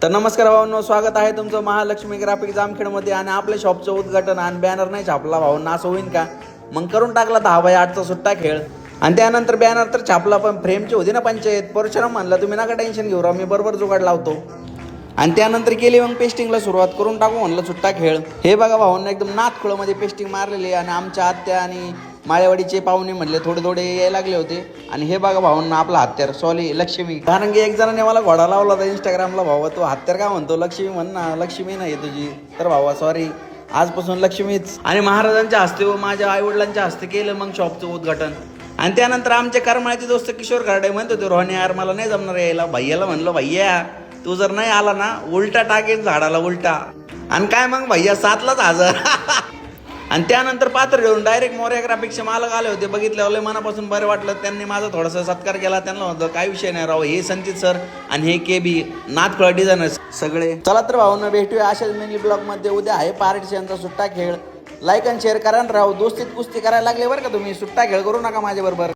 तर नमस्कार भावांनो, स्वागत आहे तुमचं महालक्ष्मी ग्राफिक जामखेडमध्ये. आणि आपल्या शॉपचं उद्घाटन आणि बॅनर नाही छापला भावांना, असं होईन का? मग करून टाकला 10x8चा सुट्टा खेळ. आणि त्यानंतर बॅनर तर छापला, पण फ्रेमची होती ना पंचायत. परशुराम म्हणलं तुम्ही नका टेन्शन घेऊ राव, मी बरोबर जुगाड लावतो. आणि त्यानंतर केली मग पेस्टिंगला सुरुवात, करून टाकू म्हणलं सुट्टा खेळ. हे बघा भावांना, एकदम नाथखुळमध्ये पेस्टिंग मारलेली. आणि आमच्या आत्या आणि माळेवाडीचे पाहुणे म्हणले थोडे थोडे यायला लागले होते. आणि हे बघा भावांना, आपला हत्यार सॉली लक्ष्मी. कारण की एक जणाने मला घोडा लावला होता इंस्टाग्रामला, भावा तो हत्यार का म्हणतो लक्ष्मी म्हण ना, लक्ष्मी नाही तुझी. तर भावा सॉरी, आजपासून लक्ष्मीच. आणि महाराजांच्या हस्ते व माझ्या आईवडिलांच्या हस्ते केलं मग शॉपचं उद्घाटन. आणि त्यानंतर आमचे करमाळ्याचे दोस्त किशोर खर्डे म्हणत होते, रोहने यार मला नाही जमणार यायला. भैयाला म्हणलं, भैया तू जर नाही आला ना, उलटा टाकेन झाडाला उलटा. आणि काय मग भैया 7लाच हजर. आणि त्यानंतर पात्र घेऊन डायरेक्ट मोरया ग्राफिक्सचे मालक आले होते. बघितल्यावर मनापासून बरं वाटलं. त्यांनी माझा थोडासा सत्कार केला. त्यांना म्हणतो काय विषय नाही राव, हे संचित सर आणि हे KB नाथखुळा डिझायनर्स सगळे. चला तर भाऊंना भेटूया अशाच मिनी ब्लॉगमध्ये. उद्या आहे पार्टिशनचा सुट्टा खेळ. लाईक आणि शेअर करा राव. दोस्तीत कुस्ती करायला लागले बरं का तुम्ही. सुट्टा खेळ करू नका माझ्याबरोबर.